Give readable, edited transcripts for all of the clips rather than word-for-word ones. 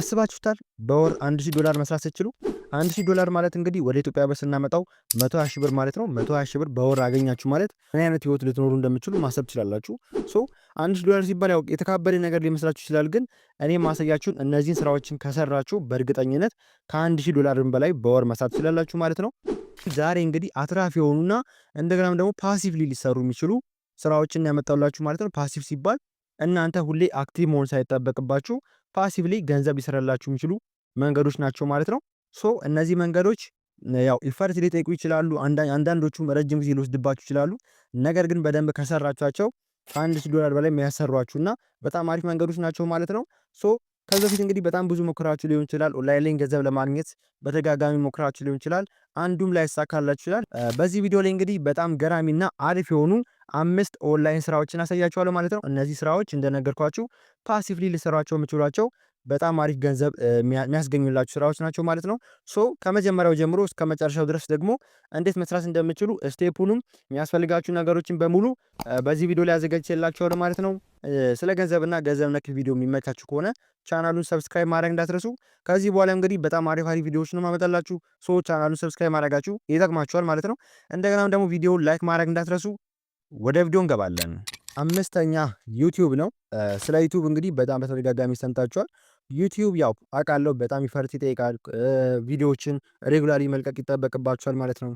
አስባችሁታል? በወር $1000 መስራት ስትችሉ $1000 ማለት እንግዲህ ወደ ኢትዮጵያ ብር ስናመጣው 120 ብር ማለት ነው። 120 ብር በወር አገኛችሁ ማለት ምን አይነት ህይወት ልትኖሩ እንደምትችሉ ማሰብ ትችላላችሁ። ሶ $1000 ሲባል ያው የተካበደ ነገር ሊመስላችሁ ይችላል። ግን እኔ ማሳያችሁን እነዚህን ስራዎችን ከሰራችሁ በእርግጠኝነት $1000 በላይ በወር መስራት ትችላላችሁ ማለት ነው። ዛሬ እንግዲህ አትራፊ የሆኑና እንደገናም ደግሞ ፓሲቭሊ ሊሰሩ የሚችሉ ስራዎችን ያመጣላችሁ ማለት ነው። ፓሲቭ ሲባል እናንተ ሁሌ አክቲቭ መሆን ሳይጠበቅባችሁ ፓሲቭሊ ገንዘብ ሊሰራላችሁ የሚችሉ መንገዶች ናቸው ማለት ነው። ሶ እነዚህ መንገዶች ያው ኢፈርት ሊጠይቁ ይችላሉ። አንዳንዶቹም ረጅም ጊዜ ሊወስድባችሁ ይችላሉ። ነገር ግን በደንብ ከሰራችኋቸው $1000 በላይ የሚያሰሯችሁና በጣም አሪፍ መንገዶች ናቸው ማለት ነው። ሶ ከዚህ በፊት እንግዲህ በጣም ብዙ ሞክራችሁ ሊሆን ይችላል። ኦንላይን ላይ ገንዘብ ለማግኘት በተጋጋሚ ሞክራችሁ ሊሆን ይችላል። አንዱም ላይ ሳካላችሁ ይችላል። በዚህ ቪዲዮ ላይ እንግዲህ በጣም ገራሚና አሪፍ የሆኑ 5 ኦንላይን ስራዎችን አሳያችኋለሁ ማለት ነው። እነዚህ ስራዎች እንደነገርኳችሁ ፓሲቭሊ ሊሰሯቸው የምችሏቸው በጣም አሪፍ ገንዘብ የሚያስገኙላችሁ ስራዎች ናቸው ማለት ነው። ሶ ከመጀመሪያው ጀምሮ እስከ መጨረሻው ድረስ ደግሞ እንዴት መስራት እንደምትችሉ ስቴፑንም የሚያስፈልጋችሁ ነገሮችን በሙሉ በዚህ ቪዲዮ ላይ አዘጋጅቼላችኋለሁ ማለት ነው። ስለ ገንዘብና ገንዘብ ነክ ቪዲዮ የሚመቻችሁ ከሆነ ቻናሉን ሰብስክራይብ ማድረግ እንዳትረሱ። ከዚህ በኋላ እንግዲህ በጣም አሪፍ ቪዲዮዎች ነው ማመጣላችሁ። ሶ ቻናሉን ሰብስክራይብ ማድረጋችሁ ይጠቅማችኋል ማለት ነው። እንደገናም ደግሞ ቪዲዮውን ላይክ ማድረግ እንዳትረሱ። ወደ ቪዲዮ እንገባለን። አምስተኛ ዩቲዩብ ነው። ስለ ዩቲዩብ እንግዲህ በጣም በተደጋጋሚ ሰምታችኋል። ዩቲዩብ ያው አውቃለሁ በጣም ይፈርት ይጠይቃል። ቪዲዮዎችን ሬጉላሪ መልቀቅ ይጠበቅባችኋል ማለት ነው።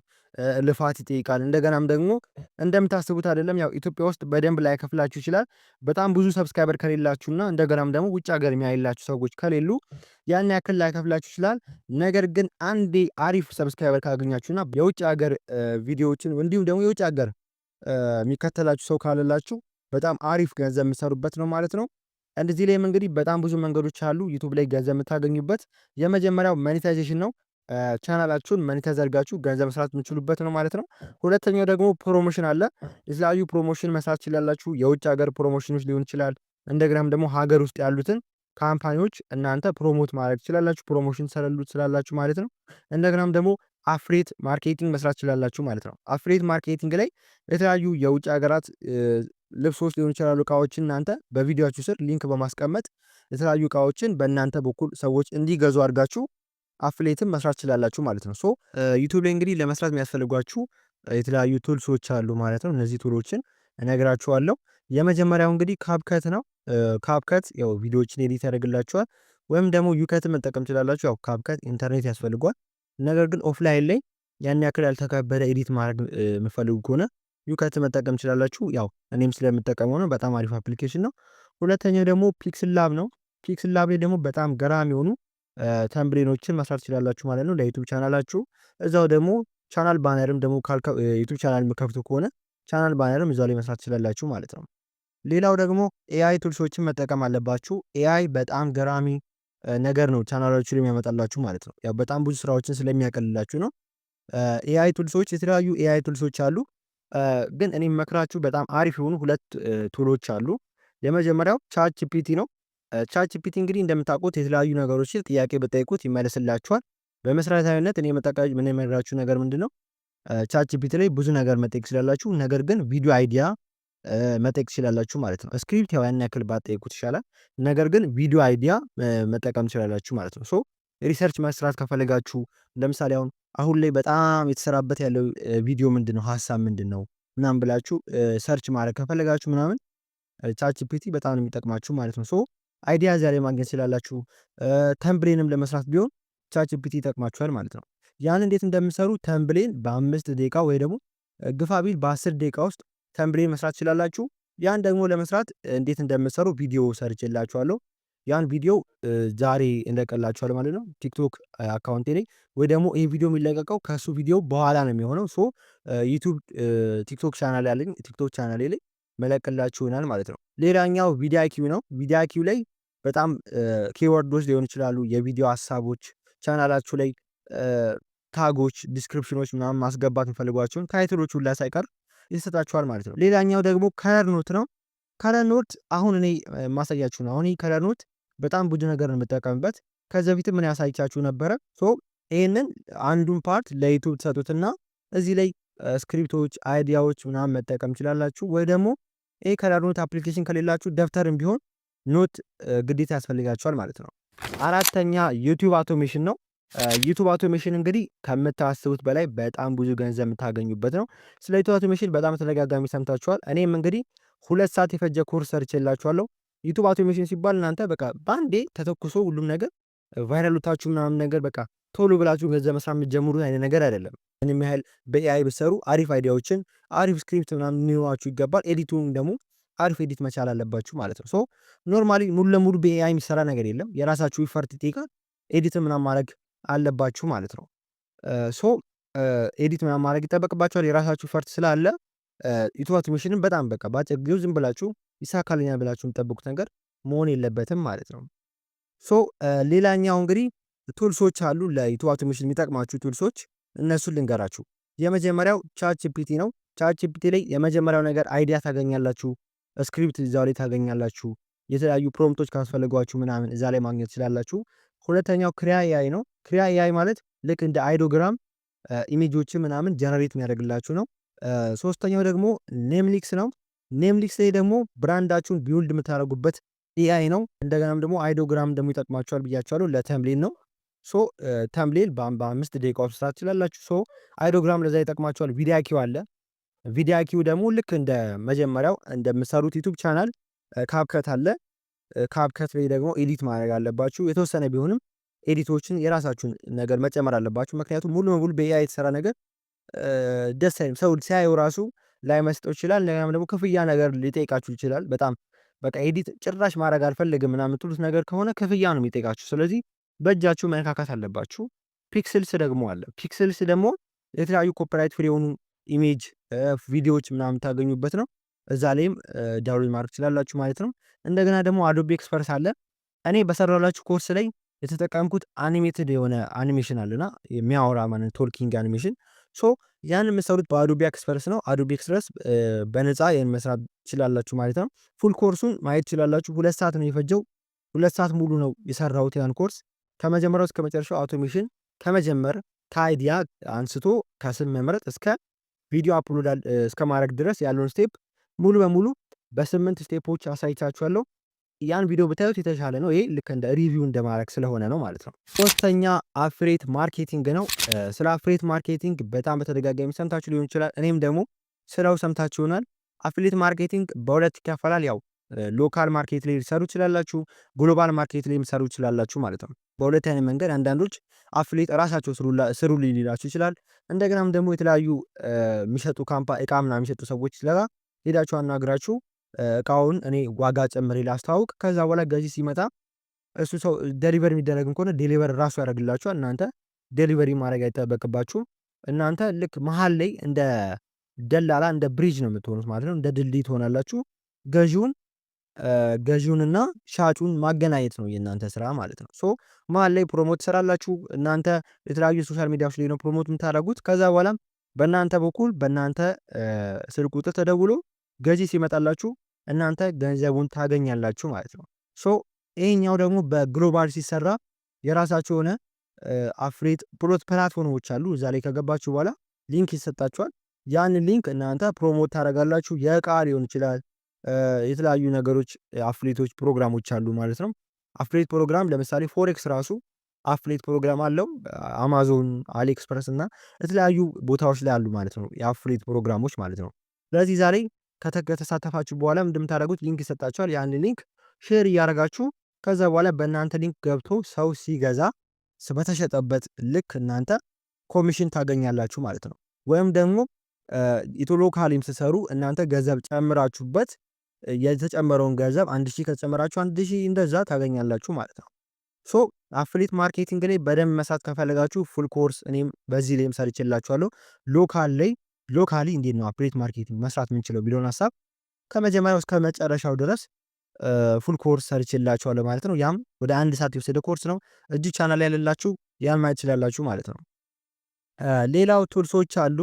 ልፋት ይጠይቃል። እንደገናም ደግሞ እንደምታስቡት አይደለም። ያው ኢትዮጵያ ውስጥ በደንብ ላይከፍላችሁ ይችላል። በጣም ብዙ ሰብስክራይበር ከሌላችሁና እንደገናም ደግሞ ውጭ ሀገር የሚያይላችሁ ሰዎች ከሌሉ ያን ያክል ላይከፍላችሁ ይችላል። ነገር ግን አንዴ አሪፍ ሰብስክራይበር ካገኛችሁና የውጭ ሀገር ቪዲዮዎችን እንዲሁም ደግሞ የውጭ ሀገር የሚከተላችሁ ሰው ካለላችሁ በጣም አሪፍ ገንዘብ የምትሰሩበት ነው ማለት ነው። እንደዚህ ላይም እንግዲህ በጣም ብዙ መንገዶች አሉ ዩቲዩብ ላይ ገንዘብ የምታገኙበት። የመጀመሪያው ሞኔታይዜሽን ነው። ቻናላችሁን ሞኔታይዝ አድርጋችሁ ገንዘብ መስራት የምትችሉበት ነው ማለት ነው። ሁለተኛው ደግሞ ፕሮሞሽን አለ። የተለያዩ ፕሮሞሽን መስራት ትችላላችሁ። የውጭ ሀገር ፕሮሞሽኖች ሊሆን ይችላል። እንደገናም ደግሞ ሀገር ውስጥ ያሉትን ካምፓኒዎች እናንተ ፕሮሞት ማድረግ ትችላላችሁ። ፕሮሞሽን ትሰራላችሁ ማለት ነው። እንደገናም ደግሞ አፍሬት ማርኬቲንግ መስራት ትችላላችሁ ማለት ነው። አፍሬት ማርኬቲንግ ላይ የተለያዩ የውጭ ሀገራት ልብሶች ሊሆን ይችላሉ እቃዎችን እናንተ በቪዲዮአችሁ ስር ሊንክ በማስቀመጥ የተለያዩ እቃዎችን በእናንተ በኩል ሰዎች እንዲገዙ አድርጋችሁ አፍሌትም መስራት ትችላላችሁ ማለት ነው። ሶ ዩቲዩብ ላይ እንግዲህ ለመስራት የሚያስፈልጓችሁ የተለያዩ ቱልሶች አሉ ማለት ነው። እነዚህ ቱሎችን እነግራችኋለሁ። የመጀመሪያው እንግዲህ ካፕከት ነው። ካፕከት ያው ቪዲዮዎችን ኤዲት ያደርግላችኋል። ወይም ደግሞ ዩከት መጠቀም ትችላላችሁ። ያው ካፕከት ኢንተርኔት ያስፈልጓል። ነገር ግን ኦፍላይን ላይ ያን ያክል ያልተከበደ ኤዲት ማድረግ የምፈልጉ ከሆነ ዩከት መጠቀም ትችላላችሁ። ያው እኔም ስለምጠቀመው ነው። በጣም አሪፍ አፕሊኬሽን ነው። ሁለተኛው ደግሞ ፒክስል ላብ ነው። ፒክስል ላብ ላይ ደግሞ በጣም ገራሚ የሆኑ ተምብሌኖችን መስራት ትችላላችሁ ማለት ነው ለዩቲዩብ ቻናላችሁ። እዛው ደግሞ ቻናል ባነርም ደግሞ ዩቲዩብ ቻናል የምከፍቱ ከሆነ ቻናል ባነርም እዛው ላይ መስራት ትችላላችሁ ማለት ነው። ሌላው ደግሞ ኤአይ ቱልሶችን መጠቀም አለባችሁ። ኤአይ በጣም ገራሚ ነገር ነው ቻናላችሁ ላይ የሚያመጣላችሁ ማለት ነው። ያው በጣም ብዙ ስራዎችን ስለሚያቀልላችሁ ነው። ኤአይ ቱልሶች የተለያዩ ኤአይ ቱልሶች አሉ። ግን እኔ መክራችሁ በጣም አሪፍ የሆኑ ሁለት ቱሎች አሉ። የመጀመሪያው ቻት ጂፒቲ ነው። ቻት ጂፒቲ እንግዲህ እንደምታውቁት የተለያዩ ነገሮችን ጥያቄ በጠይቁት ይመልስላችኋል። በመሰረታዊነት እኔ የምነግራችሁ ነገር ምንድነው? ቻት ጂፒቲ ላይ ብዙ ነገር መጠየቅ ትችላላችሁ። ነገር ግን ቪዲዮ አይዲያ መጠየቅ ትችላላችሁ ማለት ነው። ስክሪፕት ያው ያን ያክል ባጠይቁት ይሻላል። ነገር ግን ቪዲዮ አይዲያ መጠቀም ትችላላችሁ ማለት ነው። ሶ ሪሰርች መስራት ከፈለጋችሁ ለምሳሌ አሁን ላይ በጣም የተሰራበት ያለው ቪዲዮ ምንድነው፣ ሀሳብ ምንድነው ምናምን ብላችሁ ሰርች ማድረግ ከፈለጋችሁ ምናምን ቻት ጂፒቲ በጣም ነው የሚጠቅማችሁ ማለት ነው። ሶ አይዲያ ዛሬ ማግኘት ትችላላችሁ። ተምብሌንም ለመስራት ቢሆን ቻት ጂፒቲ ይጠቅማችኋል ማለት ነው። ያን እንዴት እንደምሰሩ ተምብሌን በ5 ደቂቃ ወይ ደግሞ ግፋ ቢል በ10 ደቂቃ ውስጥ ተምብሌን መስራት ትችላላችሁ። ያን ደግሞ ለመስራት እንዴት እንደምሰሩ ቪዲዮ ሰርችላችኋለሁ። ያን ቪዲዮ ዛሬ እንለቅላችኋለሁ ማለት ነው ቲክቶክ አካውንቴ ላይ፣ ወይ ደግሞ ይሄ ቪዲዮ የሚለቀቀው ከሱ ቪዲዮ በኋላ ነው የሚሆነው። ሶ ዩቲዩብ ቲክቶክ ቻናል ያለኝ ቲክቶክ ቻናሌ ላይ መለቅላችሁ ይሆናል ማለት ነው። ሌላኛው ቪዲዮ አይኪው ነው። ቪዲዮ አይኪው ላይ በጣም ኪወርዶች ሊሆኑ ይችላሉ፣ የቪዲዮ ሀሳቦች ቻናላችሁ ላይ ታጎች፣ ዲስክሪፕሽኖች ምናምን ማስገባት እንፈልጓቸውን ታይትሎች ሁላ ሳይቀር ይሰጣችኋል ማለት ነው። ሌላኛው ደግሞ ከለር ኖት ነው። ከለር ኖት አሁን እኔ ማሳያችሁ ነው። አሁን ይሄ ከለር ኖት በጣም ብዙ ነገር ነው የምጠቀምበት። ከዚህ በፊት ምን ያሳይቻችሁ ነበረ። ሶ ይሄንን አንዱን ፓርት ለዩቲዩብ ተሰጡትና እዚህ ላይ ስክሪፕቶች፣ አይዲያዎች ምናምን መጠቀም ትችላላችሁ። ወይ ደግሞ ይሄ ከለር ኖት አፕሊኬሽን ከሌላችሁ ደብተርም ቢሆን ኖት ግዴታ ያስፈልጋችኋል ማለት ነው። አራተኛ ዩቲዩብ አውቶሜሽን ነው። ዩቲዩብ አውቶሜሽን እንግዲህ ከምታስቡት በላይ በጣም ብዙ ገንዘብ የምታገኙበት ነው። ስለ ዩቲዩብ አውቶሜሽን በጣም ተደጋጋሚ ሰምታችኋል። እኔም እንግዲህ 2 ሰዓት የፈጀ ኮርስ ሰርቼላችኋለሁ። ዩቲዩብ አውቶሜሽን ሲባል እናንተ በቃ በአንዴ ተተኩሶ ሁሉም ነገር ቫይራል ወጣችሁ ምናምን ነገር በቃ ቶሎ ብላችሁ ገንዘብ መስራት የምትጀምሩት አይነት ነገር አይደለም። ምንም ያህል በኤአይ ብትሰሩ አሪፍ አይዲያዎችን አሪፍ ስክሪፕት ምናምን ሊኖራችሁ ይገባል። ኤዲቲንግ ደግሞ አሪፍ ኤዲት መቻል አለባችሁ ማለት ነው። ሶ ኖርማሊ ሙሉ ለሙሉ በኤአይ የሚሰራ ነገር የለም። የራሳችሁ ኢፈርት ይጠይቃል። ኤዲት ምናምን ማድረግ አለባችሁ ማለት ነው። ሶ ኤዲት ምናምን ማድረግ ይጠበቅባችኋል። የራሳችሁ ኢፈርት ስላለ ዩቲዩብ አውቶሜሽንን በጣም በቃ በአጭር ጊዜ ዝም ብላችሁ ይሳካልኛል ብላችሁ የምትጠብቁት ነገር መሆን የለበትም ማለት ነው። ሶ ሌላኛው እንግዲህ ቱልሶች አሉ ለዩቲዩብ አውቶሜሽን የሚጠቅማችሁ ቱልሶች፣ እነሱን ልንገራችሁ። የመጀመሪያው ቻት ጂፒቲ ነው። ቻት ጂፒቲ ላይ የመጀመሪያው ነገር አይዲያ ታገኛላችሁ፣ ስክሪፕት እዛው ላይ ታገኛላችሁ፣ የተለያዩ ፕሮምፕቶች ካስፈልጓችሁ ምናምን እዛ ላይ ማግኘት ትችላላችሁ። ሁለተኛው ክሪያ ኤአይ ነው። ክሪያ ኤአይ ማለት ልክ እንደ አይዶግራም ኢሜጆችን ምናምን ጀነሬት የሚያደርግላችሁ ነው። ሶስተኛው ደግሞ ኔምሊክስ ነው። ኔምሊክስ ላይ ደግሞ ብራንዳችሁን ቢውልድ የምታደርጉበት ኤአይ ነው። እንደገናም ደግሞ አይዶግራም ደግሞ ይጠቅማችኋል ብያችኋለሁ፣ ለተምብሌል ነው። ሶ ተምብሌል በ5 ደቂቃ ውስጥ መስራት ትችላላችሁ። ሶ አይዶግራም ለዛ ይጠቅማችኋል። ቪዲያኪው አለ። ቪዲያኪው ደግሞ ልክ እንደ መጀመሪያው እንደምሰሩት ዩቲዩብ ቻናል ካብከት አለ። ካብከት ላይ ደግሞ ኤዲት ማድረግ አለባችሁ። የተወሰነ ቢሆንም ኤዲቶችን የራሳችሁን ነገር መጨመር አለባችሁ። ምክንያቱም ሙሉ በሙሉ በኤአይ የተሰራ ነገር ደስ አይልም። ሰው ሲያየው ራሱ ላይመስጠው ይችላል። እንደገናም ደግሞ ክፍያ ነገር ሊጠይቃችሁ ይችላል። በጣም በቃ ኤዲት ጭራሽ ማድረግ አልፈልግም ምናምን የምትሉት ነገር ከሆነ ክፍያ ነው የሚጠይቃችሁ። ስለዚህ በእጃችሁ መነካካት አለባችሁ። ፒክስልስ ደግሞ አለ። ፒክስልስ ደግሞ የተለያዩ ኮፒራይት ፍሪ የሆኑ ኢሜጅ ቪዲዮዎች ምናምን ታገኙበት ነው። እዛ ላይም ዳውንሎድ ማድረግ ትችላላችሁ ማለት ነው። እንደገና ደግሞ አዶቤ ኤክስፐርስ አለ። እኔ በሰራላችሁ ኮርስ ላይ የተጠቀምኩት አኒሜትድ የሆነ አኒሜሽን አለና የሚያወራ ማለት ቶልኪንግ አኒሜሽን። ሶ ያን የምሰሩት በአዶቤ ኤክስፐርስ ነው። አዶቤ ኤክስፐርስ በነፃ ይህን መስራት ትችላላችሁ ማለት ነው። ፉል ኮርሱን ማየት ትችላላችሁ። 2 ሰዓት ነው የፈጀው። 2 ሰዓት ሙሉ ነው የሰራሁት ያን ኮርስ ከመጀመሪያው እስከ መጨረሻው። አውቶሜሽን ከመጀመር ከአይዲያ አንስቶ ከስም መምረጥ እስከ ቪዲዮ አፕሎድ እስከ ማድረግ ድረስ ያለውን ስቴፕ ሙሉ በሙሉ በ8 ስቴፖች አሳይቻችኋለሁ። ያን ቪዲዮ ብታዩት የተሻለ ነው። ይሄ ልክ እንደ ሪቪው እንደማድረግ ስለሆነ ነው ማለት ነው። ሶስተኛ አፍሬት ማርኬቲንግ ነው። ስለ አፍሬት ማርኬቲንግ በጣም በተደጋጋሚ ሰምታችሁ ሊሆን ይችላል። እኔም ደግሞ ስራው ሰምታችሁ ይሆናል። አፍሌት ማርኬቲንግ በሁለት ይከፈላል። ያው ሎካል ማርኬት ላይ ሊሰሩ ይችላላችሁ፣ ግሎባል ማርኬት ላይ ሊሰሩ ይችላላችሁ ማለት ነው። በሁለት አይነት መንገድ አንዳንዶች አፍሌት ራሳቸው ስሩ ሊላችሁ ይችላል። እንደገናም ደግሞ የተለያዩ የሚሸጡ እቃ ምናምን የሚሸጡ ሰዎች ስለጋ ሄዳችሁ አናግራችሁ እቃውን እኔ ዋጋ ጨምሬ ላስተዋውቅ፣ ከዛ በኋላ ገዢ ሲመጣ እሱ ሰው ዴሊቨሪ የሚደረግም ከሆነ ዴሊቨሪ ራሱ ያደርግላችኋል። እናንተ ዴሊቨሪ ማድረግ አይጠበቅባችሁም። እናንተ ልክ መሀል ላይ እንደ ደላላ እንደ ብሪጅ ነው የምትሆኑት ማለት ነው። እንደ ድልድይ ትሆናላችሁ። ገዢውንና ሻጩን ማገናኘት ነው የእናንተ ስራ ማለት ነው። ሶ መሀል ላይ ፕሮሞት ትሰራላችሁ። እናንተ የተለያዩ ሶሻል ሚዲያዎች ላይ ነው ፕሮሞት የምታደርጉት። ከዛ በኋላም በእናንተ በኩል በእናንተ ስልክ ቁጥር ተደውሎ ገዢ ሲመጣላችሁ እናንተ ገንዘቡን ታገኛላችሁ ማለት ነው። ሶ ይሄኛው ደግሞ በግሎባል ሲሰራ የራሳችሁ የሆነ አፍሬት ፕላትፎርሞች አሉ። እዛ ላይ ከገባችሁ በኋላ ሊንክ ይሰጣችኋል። ያን ሊንክ እናንተ ፕሮሞት ታደርጋላችሁ። የእቃ ሊሆን ይችላል፣ የተለያዩ ነገሮች አፍሌቶች ፕሮግራሞች አሉ ማለት ነው። አፍሌት ፕሮግራም ለምሳሌ ፎሬክስ ራሱ አፍሌት ፕሮግራም አለው። አማዞን፣ አሊኤክስፕረስ እና የተለያዩ ቦታዎች ላይ አሉ ማለት ነው የአፍሌት ፕሮግራሞች ማለት ነው። ስለዚህ ዛሬ ከተሳተፋችሁ በኋላ እንደምታደርጉት ሊንክ ይሰጣችኋል። ያን ሊንክ ሼር እያደረጋችሁ ከዛ በኋላ በእናንተ ሊንክ ገብቶ ሰው ሲገዛ በተሸጠበት ልክ እናንተ ኮሚሽን ታገኛላችሁ ማለት ነው። ወይም ደግሞ ኢትዮ ሎካሊም ስትሰሩ እናንተ ገንዘብ ጨምራችሁበት የተጨመረውን ገንዘብ 1000 ከተጨመራችሁ 1000 እንደዛ ታገኛላችሁ ማለት ነው። ሶ አፍሊት ማርኬቲንግ ላይ በደንብ መስራት ከፈለጋችሁ ፉል ኮርስ እኔም በዚህ ላይም ሰርቼላችኋለሁ። ሎካሊ እንዴት ነው አፍሊት ማርኬቲንግ መስራት የምንችለው ቢለውን ሀሳብ ከመጀመሪያው እስከ መጨረሻው ድረስ ፉል ኮርስ ሰርቼላችኋለሁ ማለት ነው። ያም ወደ 1 ሰዓት የወሰደ ኮርስ ነው። እዚህ ቻናል ላይ ያለላችሁ ያን ማየት ትችላላችሁ ማለት ነው። ሌላው ቱልሶች አሉ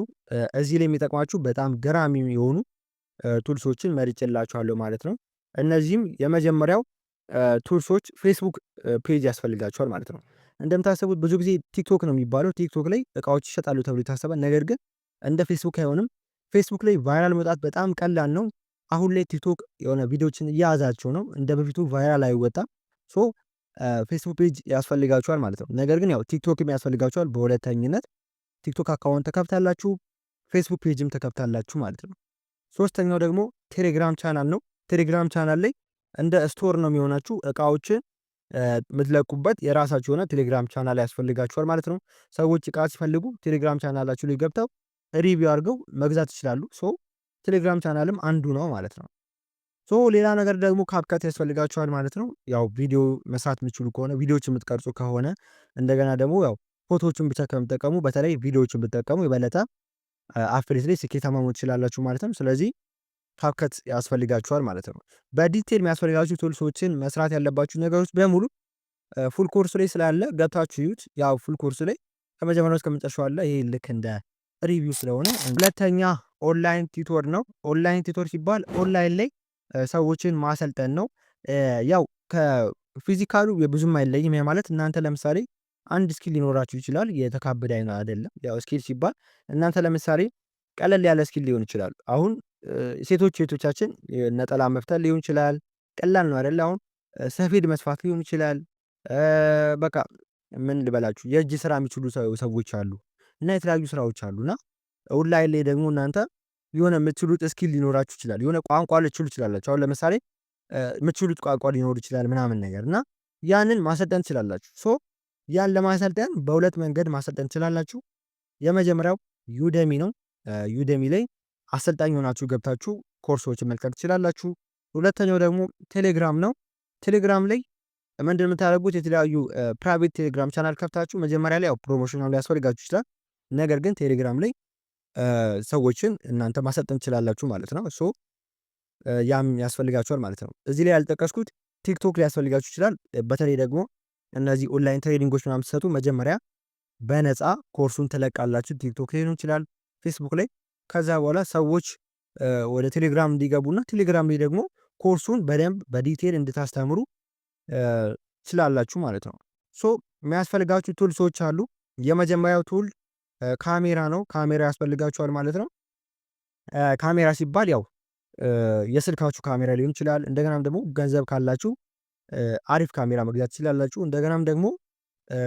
እዚህ ላይ የሚጠቅማችሁ በጣም ገራሚ የሆኑ ቱልሶችን መርጬላችኋለሁ ማለት ነው። እነዚህም የመጀመሪያው ቱልሶች ፌስቡክ ፔጅ ያስፈልጋችኋል ማለት ነው። እንደምታስቡት ብዙ ጊዜ ቲክቶክ ነው የሚባለው። ቲክቶክ ላይ እቃዎች ይሸጣሉ ተብሎ ይታሰባል። ነገር ግን እንደ ፌስቡክ አይሆንም። ፌስቡክ ላይ ቫይራል መውጣት በጣም ቀላል ነው። አሁን ላይ ቲክቶክ የሆነ ቪዲዮችን እያያዛቸው ነው። እንደ በፊቱ ቫይራል አይወጣም። ሶ ፌስቡክ ፔጅ ያስፈልጋችኋል ማለት ነው። ነገር ግን ያው ቲክቶክም ያስፈልጋችኋል በሁለተኝነት። ቲክቶክ አካውንት ተከፍታላችሁ፣ ፌስቡክ ፔጅም ተከፍታላችሁ ማለት ነው። ሶስተኛው ደግሞ ቴሌግራም ቻናል ነው። ቴሌግራም ቻናል ላይ እንደ ስቶር ነው የሚሆናችሁ። እቃዎችን የምትለቁበት የራሳችሁ የሆነ ቴሌግራም ቻናል ያስፈልጋችኋል ማለት ነው። ሰዎች እቃ ሲፈልጉ ቴሌግራም ቻናላችሁ ላይ ገብተው ሪቪው አድርገው መግዛት ይችላሉ። ቴሌግራም ቻናልም አንዱ ነው ማለት ነው። ሌላ ነገር ደግሞ ካፕካት ያስፈልጋችኋል ማለት ነው። ያው ቪዲዮ መስራት የምትችሉ ከሆነ ቪዲዮዎችን የምትቀርጹ ከሆነ እንደገና ደግሞ ያው ፎቶዎችን ብቻ ከምትጠቀሙ በተለይ ቪዲዮዎችን ብትጠቀሙ የበለጠ አፍሊት ላይ ስኬታማ መሆን ትችላላችሁ ማለት ነው። ስለዚህ ካፕከት ያስፈልጋችኋል ማለት ነው። በዲቴል የሚያስፈልጋችሁ ቱልሶችን መስራት ያለባችሁ ነገሮች በሙሉ ፉል ኮርስ ላይ ስላለ ገብታችሁ ይዩት። ያው ፉል ኮርስ ላይ ከመጀመሪያው እስከ መጨረሻው አለ። ይሄ ልክ እንደ ሪቪው ስለሆነ። ሁለተኛ ኦንላይን ቲቶር ነው። ኦንላይን ቲቶር ሲባል ኦንላይን ላይ ሰዎችን ማሰልጠን ነው። ያው ከፊዚካሉ ብዙም አይለይም። ያ ማለት እናንተ ለምሳሌ አንድ ስኪል ሊኖራችሁ ይችላል። የተካበደ አይደለም። ያው ስኪል ሲባል እናንተ ለምሳሌ ቀለል ያለ ስኪል ሊሆን ይችላል። አሁን ሴቶቻችን ነጠላ መፍተል ሊሆን ይችላል። ቀላል ነው አይደል? አሁን ሰፌድ መስፋት ሊሆን ይችላል። በቃ ምን ልበላችሁ የእጅ ስራ የሚችሉ ሰዎች አሉ እና የተለያዩ ስራዎች አሉና ኦንላይን ላይ ደግሞ እናንተ የሆነ የምትችሉት ስኪል ሊኖራችሁ ይችላል። የሆነ ቋንቋ ልትችሉ ትችላላችሁ። አሁን ለምሳሌ የምትችሉት ቋንቋ ሊኖር ይችላል ምናምን ነገር እና ያንን ማሰልጠን ትችላላችሁ። ያን ለማሰልጠን በሁለት መንገድ ማሰልጠን ትችላላችሁ። የመጀመሪያው ዩደሚ ነው። ዩደሚ ላይ አሰልጣኝ ሆናችሁ ገብታችሁ ኮርሶችን መልቀቅ ትችላላችሁ። ሁለተኛው ደግሞ ቴሌግራም ነው። ቴሌግራም ላይ ምንድን የምታደርጉት የተለያዩ ፕራይቬት ቴሌግራም ቻናል ከፍታችሁ መጀመሪያ ላይ ያው ፕሮሞሽናል ሊያስፈልጋችሁ ይችላል። ነገር ግን ቴሌግራም ላይ ሰዎችን እናንተ ማሰልጠን ትችላላችሁ ማለት ነው። ያም ያስፈልጋችኋል ማለት ነው። እዚህ ላይ ያልጠቀስኩት ቲክቶክ ላይ ያስፈልጋችሁ ይችላል። በተለይ ደግሞ እነዚህ ኦንላይን ትሬዲንጎች ምናምን ስትሰጡ መጀመሪያ በነፃ ኮርሱን ትለቃላችሁ። ቲክቶክ ላይ ሊሆን ይችላል፣ ፌስቡክ ላይ። ከዛ በኋላ ሰዎች ወደ ቴሌግራም እንዲገቡና ቴሌግራም ላይ ደግሞ ኮርሱን በደንብ በዲቴል እንድታስተምሩ ትችላላችሁ ማለት ነው። የሚያስፈልጋችሁ ቱልሶች አሉ። የመጀመሪያው ቱል ካሜራ ነው። ካሜራ ያስፈልጋችኋል ማለት ነው። ካሜራ ሲባል ያው የስልካችሁ ካሜራ ሊሆን ይችላል። እንደገናም ደግሞ ገንዘብ ካላችሁ አሪፍ ካሜራ መግዛት ትችላላችሁ። እንደገናም ደግሞ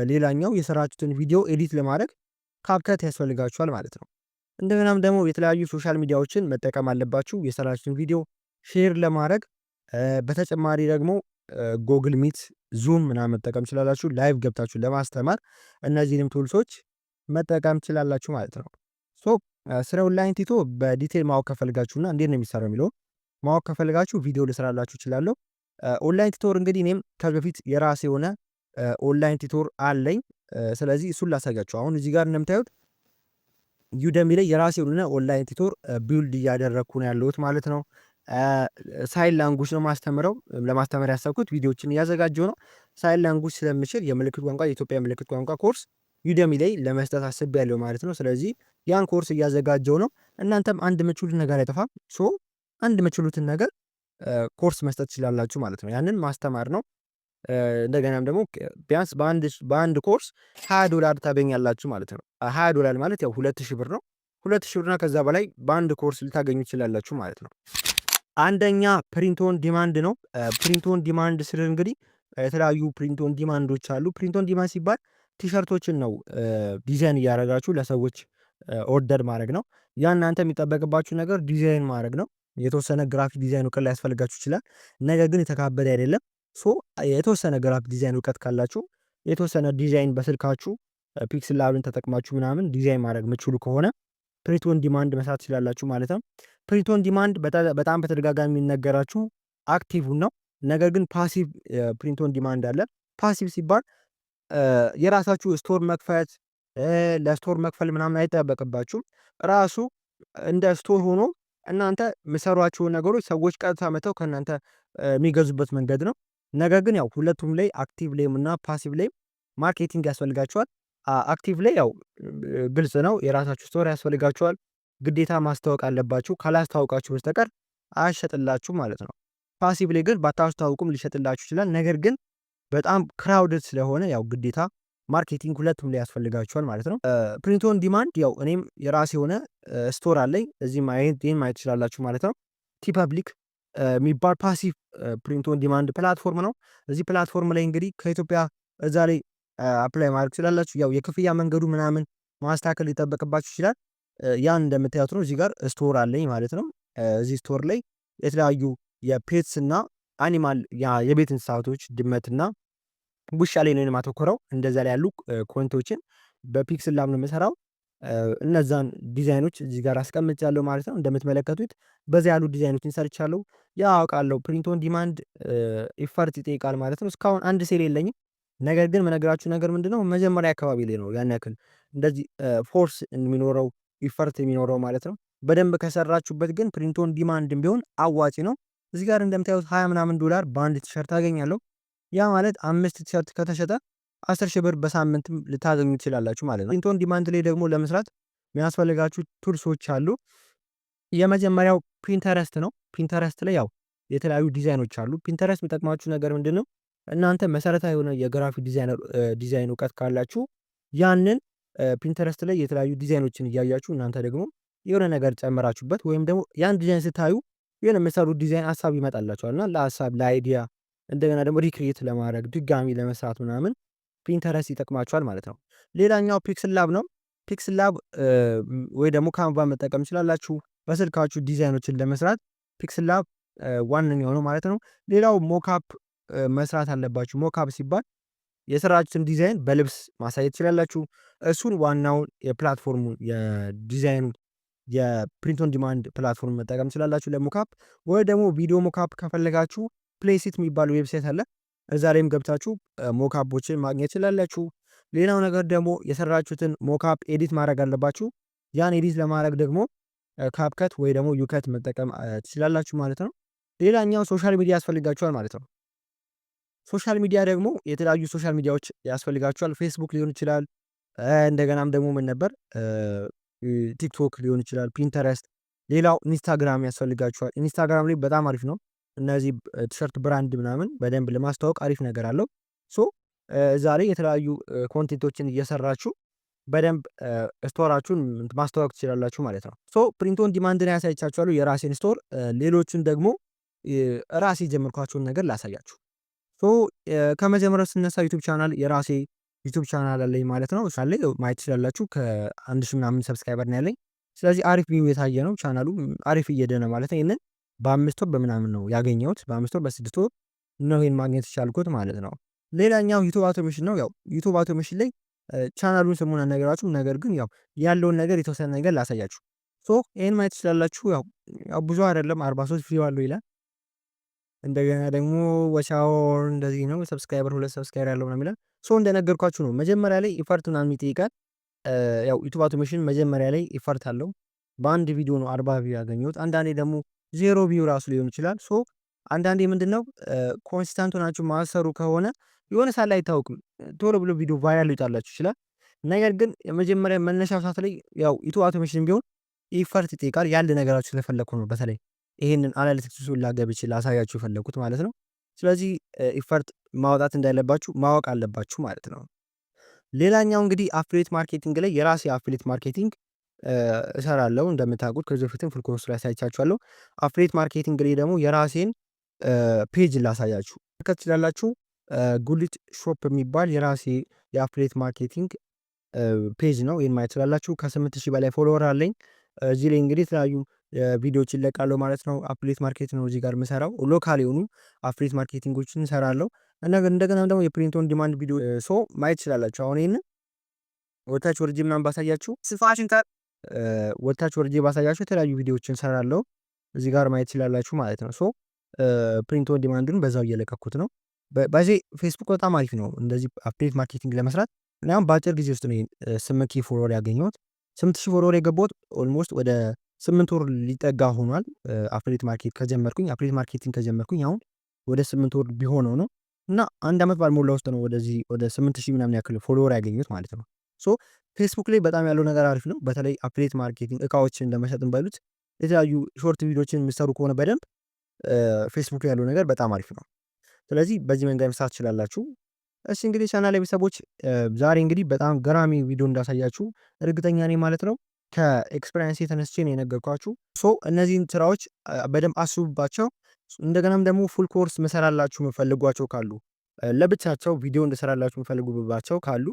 ሌላኛው የሰራችሁትን ቪዲዮ ኤዲት ለማድረግ ካፕከት ያስፈልጋችኋል ማለት ነው። እንደገናም ደግሞ የተለያዩ ሶሻል ሚዲያዎችን መጠቀም አለባችሁ የሰራችሁትን ቪዲዮ ሼር ለማድረግ። በተጨማሪ ደግሞ ጎግል ሚት፣ ዙም ምናምን መጠቀም ትችላላችሁ። ላይቭ ገብታችሁ ለማስተማር እነዚህንም ቱልሶች መጠቀም ትችላላችሁ ማለት ነው። ስለ ኦንላይን ቲቶ በዲቴል ማወቅ ከፈልጋችሁና እንዴት ነው የሚሰራው የሚለው ማወቅ ከፈልጋችሁ ቪዲዮ ልስራላችሁ እችላለሁ። ኦንላይን ቲቶር እንግዲህ እኔም ከዚህ በፊት የራሴ የሆነ ኦንላይን ቲቶር አለኝ። ስለዚህ እሱን ላሳያችሁ። አሁን እዚህ ጋር እንደምታዩት ዩደሚ ላይ የራሴ የሆነ ኦንላይን ቲቶር ቢልድ እያደረግኩ ነው ያለሁት ማለት ነው። ሳይን ላንጉጅ ነው ለማስተማር ያሰብኩት ቪዲዮዎችን እያዘጋጀው ነው። ሳይን ላንጉጅ ስለምችል የምልክት ቋንቋ የኢትዮጵያ ምልክት ቋንቋ ኮርስ ዩደሚ ላይ ለመስጠት አስቤያለሁ ማለት ነው። ስለዚህ ያን ኮርስ እያዘጋጀው ነው። እናንተም አንድ የምችሉት ነገር አይጠፋም። አንድ የምችሉትን ነገር ኮርስ መስጠት ትችላላችሁ ማለት ነው። ያንን ማስተማር ነው። እንደገናም ደግሞ ቢያንስ በአንድ ኮርስ $20 ታገኛላችሁ ማለት ነው። $20 ማለት ያው 2000 ብር ነው። 2000 ብርና ከዛ በላይ በአንድ ኮርስ ልታገኙ ትችላላችሁ ማለት ነው። አንደኛ ፕሪንት ኦን ዲማንድ ነው። ፕሪንት ኦን ዲማንድ ስር እንግዲህ የተለያዩ ፕሪንት ኦን ዲማንዶች አሉ። ፕሪንት ኦን ዲማንድ ሲባል ቲሸርቶችን ነው ዲዛይን እያደረጋችሁ ለሰዎች ኦርደር ማድረግ ነው። ያ እናንተ የሚጠበቅባችሁ ነገር ዲዛይን ማድረግ ነው። የተወሰነ ግራፊክ ዲዛይን እውቀት ሊያስፈልጋችሁ ይችላል። ነገር ግን የተካበደ አይደለም። የተወሰነ ግራፊክ ዲዛይን እውቀት ካላችሁ የተወሰነ ዲዛይን በስልካችሁ ፒክስል ላብን ተጠቅማችሁ ምናምን ዲዛይን ማድረግ የምትችሉ ከሆነ ፕሪንት ኦን ዲማንድ መስራት ትችላላችሁ ማለት ነው። ፕሪንት ኦን ዲማንድ በጣም በተደጋጋሚ የሚነገራችሁ አክቲቭ ነው። ነገር ግን ፓሲቭ ፕሪንት ኦን ዲማንድ አለ። ፓሲቭ ሲባል የራሳችሁ ስቶር መክፈት ለስቶር መክፈል ምናምን አይጠበቅባችሁም። ራሱ እንደ ስቶር ሆኖ እናንተ የምሰሯቸውን ነገሮች ሰዎች ቀጥታ መተው ከእናንተ የሚገዙበት መንገድ ነው። ነገር ግን ያው ሁለቱም ላይ አክቲቭ ላይም እና ፓሲቭ ላይም ማርኬቲንግ ያስፈልጋቸዋል። አክቲቭ ላይ ያው ግልጽ ነው፣ የራሳችሁ ስቶር ያስፈልጋቸዋል። ግዴታ ማስታወቅ አለባችሁ። ካላስታወቃችሁ በስተቀር አያሸጥላችሁ ማለት ነው። ፓሲቭ ላይ ግን ባታስታውቁም ሊሸጥላችሁ ይችላል። ነገር ግን በጣም ክራውድድ ስለሆነ ያው ግዴታ ማርኬቲንግ ሁለቱም ላይ ያስፈልጋቸዋል ማለት ነው። ፕሪንት ኦን ዲማንድ ያው እኔም የራሴ የሆነ ስቶር አለኝ። እዚህ ማየት ትችላላችሁ ማለት ነው። ቲፐብሊክ የሚባል ፓሲቭ ፕሪንት ኦን ዲማንድ ፕላትፎርም ነው። እዚህ ፕላትፎርም ላይ እንግዲህ ከኢትዮጵያ እዛ ላይ አፕላይ ማድረግ ትችላላችሁ። ያው የክፍያ መንገዱ ምናምን ማስተካከል ሊጠበቅባችሁ ይችላል። ያን እንደምታዩት ነው። እዚህ ጋር ስቶር አለኝ ማለት ነው። እዚህ ስቶር ላይ የተለያዩ የፔትስ እና አኒማል የቤት እንስሳቶች ድመትና ውሻ ላይ ነው የማተኮረው። እንደዛ ላይ ያሉ ኮንቶችን በፒክስል ላብ ነው የምሰራው። እነዛን ዲዛይኖች እዚህ ጋር አስቀምጫለሁ ማለት ነው። እንደምትመለከቱት በዛ ያሉ ዲዛይኖችን ሰርቻለሁ። ያው አውቃለሁ ፕሪንት ኦን ዲማንድ ኢፈርት ይጠይቃል ማለት ነው። እስካሁን አንድ ሴል የለኝም። ነገር ግን መነግራችሁ ነገር ምንድነው መጀመሪያ አካባቢ ላይ ነው ያን ያክል እንደዚህ ፎርስ የሚኖረው ኢፈርት የሚኖረው ማለት ነው። በደንብ ከሰራችሁበት ግን ፕሪንት ኦን ዲማንድም ቢሆን አዋጪ ነው። እዚህ ጋር እንደምታዩት 20 ምናምን ዶላር በአንድ ቲሸርት አገኛለሁ። ያ ማለት 5 ቲሸርት ከተሸጠ 10 ሺህ ብር በሳምንት ልታገኙ ትችላላችሁ ማለት ነው። ፕሪንት ኦን ዲማንድ ላይ ደግሞ ለመስራት የሚያስፈልጋችሁ ቱልሶች አሉ። የመጀመሪያው ፒንተረስት ነው። ፒንተረስት ላይ ያው የተለያዩ ዲዛይኖች አሉ። ፒንተረስት የሚጠቅማችሁ ነገር ምንድነው? እናንተ መሰረታዊ የሆነ የግራፊክ ዲዛይን እውቀት ካላችሁ ያንን ፒንተረስት ላይ የተለያዩ ዲዛይኖችን እያያችሁ እናንተ ደግሞ የሆነ ነገር ጨመራችሁበት ወይም ደግሞ ያን ዲዛይን ስታዩ የሆነ የምትሰሩት ዲዛይን ሀሳብ ይመጣላችኋል እና ለሀሳብ ለአይዲያ እንደገና ደግሞ ሪክሪኤት ለማድረግ ድጋሚ ለመስራት ምናምን ፒንተረስት ይጠቅማችኋል ማለት ነው። ሌላኛው ፒክስል ላብ ነው። ፒክስል ላብ ወይ ደግሞ ካንቫ መጠቀም ትችላላችሁ በስልካችሁ ዲዛይኖችን ለመስራት ፒክስል ላብ ዋነኛው ነው ማለት ነው። ሌላው ሞካፕ መስራት አለባችሁ። ሞካፕ ሲባል የሰራችሁትን ዲዛይን በልብስ ማሳየት ትችላላችሁ። እሱን ዋናውን የፕላትፎርሙ የዲዛይኑ የፕሪንት ኦን ዲማንድ ፕላትፎርም መጠቀም ትችላላችሁ ለሞካፕ። ወይ ደግሞ ቪዲዮ ሞካፕ ከፈለጋችሁ ፕሌሲት የሚባል ዌብሳይት አለ። እዛ ላይም ገብታችሁ ሞካፖችን ማግኘት ትችላላችሁ። ሌላው ነገር ደግሞ የሰራችሁትን ሞካፕ ኤዲት ማድረግ አለባችሁ። ያን ኤዲት ለማድረግ ደግሞ ካፕከት ወይ ደግሞ ዩከት መጠቀም ትችላላችሁ ማለት ነው። ሌላኛው ሶሻል ሚዲያ ያስፈልጋችኋል ማለት ነው። ሶሻል ሚዲያ ደግሞ የተለያዩ ሶሻል ሚዲያዎች ያስፈልጋችኋል። ፌስቡክ ሊሆን ይችላል። እንደገናም ደግሞ ምን ነበር ቲክቶክ ሊሆን ይችላል፣ ፒንተረስት። ሌላው ኢንስታግራም ያስፈልጋችኋል። ኢንስታግራም ላይ በጣም አሪፍ ነው። እነዚህ ቲሸርት ብራንድ ምናምን በደንብ ለማስተዋወቅ አሪፍ ነገር አለው። ሶ እዛ ላይ የተለያዩ ኮንቴንቶችን እየሰራችሁ በደንብ ስቶራችሁን ማስተዋወቅ ትችላላችሁ ማለት ነው። ሶ ፕሪንት ኦን ዲማንድን ያሳይቻችኋለሁ የራሴን ስቶር። ሌሎችን ደግሞ ራሴ የጀመርኳቸውን ነገር ላሳያችሁ። ሶ ከመጀመሪያው ስነሳ ዩቱብ ቻናል የራሴ ዩቱብ ቻናል አለኝ ማለት ነው። እሱ ላይ ማየት ትችላላችሁ። ከ1 ሺህ ምናምን ሰብስክራይበር ነው ያለኝ። ስለዚህ አሪፍ ቪው የታየ ነው። ቻናሉ አሪፍ እየሄደ ነው ማለት ነው። ይሄንን በ5 ወር በምናምን ነው ያገኘሁት። በ5 ወር በ6 ወር ነው ይሄን ማግኘት የቻልኩት ማለት ነው። ሌላኛው ዩቱብ አውቶሜሽን ነው። ያው ዩቱብ አውቶሜሽን ላይ ቻናሉን ስሙን አልነግራችሁም፣ ነገር ግን ያው ያለውን ነገር የተወሰነ ነገር ላሳያችሁ። ሶ ይሄን ማየት ትችላላችሁ። ያው ብዙ አይደለም 43 ቪው አለው ይላል። እንደገና ደግሞ ወቻወር እንደዚህ ነው። ሰብስክራይበር 2 ሰብስክራይበር ያለው ነው የሚላል። ሶ እንደነገርኳችሁ ነው መጀመሪያ ላይ ኢፈርት ምናምን ይጠይቃል። ያው ዩቱብ አውቶሜሽን መጀመሪያ ላይ ኢፈርት አለው። በአንድ ቪዲዮ ነው 40 ቪው ያገኘሁት። አንዳንዴ ደግሞ 0 ቪው ራሱ ሊሆን ይችላል። ሶ አንዳንዴ ምንድነው ኮንሲስታንት ሆናችሁ ማሰሩ ከሆነ የሆነ ሰዓት ላይ አይታወቅም ቶሎ ብሎ ቪዲዮ ቫይራል ሊወጣላችሁ ይችላል። ነገር ግን የመጀመሪያ መነሻው ሰዓት ላይ ያው ዩቱብ አውቶሜሽን ቢሆን ኢፈርት ይጠይቃል። ያለ ነገራችሁ ስለፈለኩ ነው በተለይ ይሄንን አናሊቲክሱን ላገብቼ ላሳያችሁ የፈለኩት ማለት ነው። ስለዚህ ኢፈርት ማውጣት እንዳለባችሁ ማወቅ አለባችሁ ማለት ነው። ሌላኛው እንግዲህ አፍሊት ማርኬቲንግ ላይ የራሴ አፍሊት ማርኬቲንግ እሰራለሁ። እንደምታውቁት ከዚህ በፊትም ፉል ኮርስ ላይ አሳይቻችኋለሁ። አፍሊት ማርኬቲንግ ላይ ደግሞ የራሴን ፔጅ ላሳያችሁ ከትችላላችሁ። ጉሊት ሾፕ የሚባል የራሴ የአፍሊት ማርኬቲንግ ፔጅ ነው። ይህን ማየት ትችላላችሁ። ከ8000 በላይ ፎሎወር አለኝ። እዚህ ላይ እንግዲህ የተለያዩ ቪዲዮዎች ይለቃሉ ማለት ነው። አፍሊት ማርኬት ነው እዚህ ጋር የምሰራው። ሎካል የሆኑ አፍሊት ማርኬቲንጎችን እሰራለሁ። እንደገና ደግሞ የፕሪንት ኦን ዲማንድ ቪዲዮ ሶ ማየት ትችላላችሁ። አሁን ይሄንን ወታች ወርጄ ምናምን ባሳያችሁ ወታች ወርጄ ባሳያችሁ የተለያዩ ቪዲዮዎችን እሰራለሁ። እዚህ ጋር ማየት ትችላላችሁ ማለት ነው። ሶ ፕሪንት ኦን ዲማንድን በዛው እየለቀኩት ነው። በዚህ ፌስቡክ በጣም አሪፍ ነው እንደዚህ አፍሊት ማርኬቲንግ ለመስራት። እና አሁን በአጭር ጊዜ ውስጥ ነው 8000 ፎሎወር ያገኘሁት። 8000 ፎሎወር የገባሁት ኦልሞስት ወደ 8 ወር ሊጠጋ ሆኗል። አፍሊት ማርኬት ከጀመርኩኝ አፍሊት ማርኬቲንግ ከጀመርኩኝ አሁን ወደ 8 ወር ቢሆነው ነው። እና አንድ አመት ባልሞላ ውስጥ ነው ወደዚህ ወደ 8000 ምናምን ያክል ፎሎወር ያገኙት ማለት ነው። ሶ ፌስቡክ ላይ በጣም ያለው ነገር አሪፍ ነው። በተለይ አፍሊት ማርኬቲንግ እቃዎችን ለመሸጥም ባሉት የተለያዩ ሾርት ቪዲዮችን የሚሰሩ ከሆነ በደንብ ፌስቡክ ላይ ያለው ነገር በጣም አሪፍ ነው። ስለዚህ በዚህ መንገድ መስራት ትችላላችሁ። እሺ እንግዲህ ቻናል ላይ ቤተሰቦች ዛሬ እንግዲህ በጣም ገራሚ ቪዲዮ እንዳሳያችሁ እርግጠኛ ነኝ ማለት ነው። ከኤክስፔሪየንስ ተነስቼ ነው የነገርኳችሁ። ሶ እነዚህን ስራዎች በደንብ አስቡባቸው። እንደገናም ደግሞ ፉል ኮርስ መሰራላችሁ የምፈልጓቸው ካሉ ለብቻቸው ቪዲዮ እንድሰራላችሁ የምፈልጉባቸው ካሉ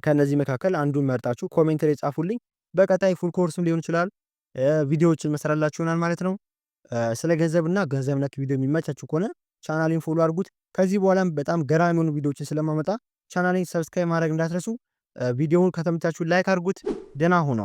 ከነዚህ መካከል አንዱን መርጣችሁ ኮሜንት ላይ ጻፉልኝ። በቀጣይ ፉል ኮርስም ሊሆን ይችላል ቪዲዮዎችን መሰራላችሁ ይሆናል ማለት ነው። ስለ ገንዘብና ገንዘብ ነክ ቪዲዮ የሚመቻችሁ ከሆነ ቻናሌን ፎሎ አድርጉት። ከዚህ በኋላም በጣም ገራሚ የሆኑ ቪዲዮዎችን ስለማመጣ ቻናሌን ሰብስክራይብ ማድረግ እንዳትረሱ። ቪዲዮውን ከተመቻችሁ ላይክ አድርጉት። ደህና ሁኑ።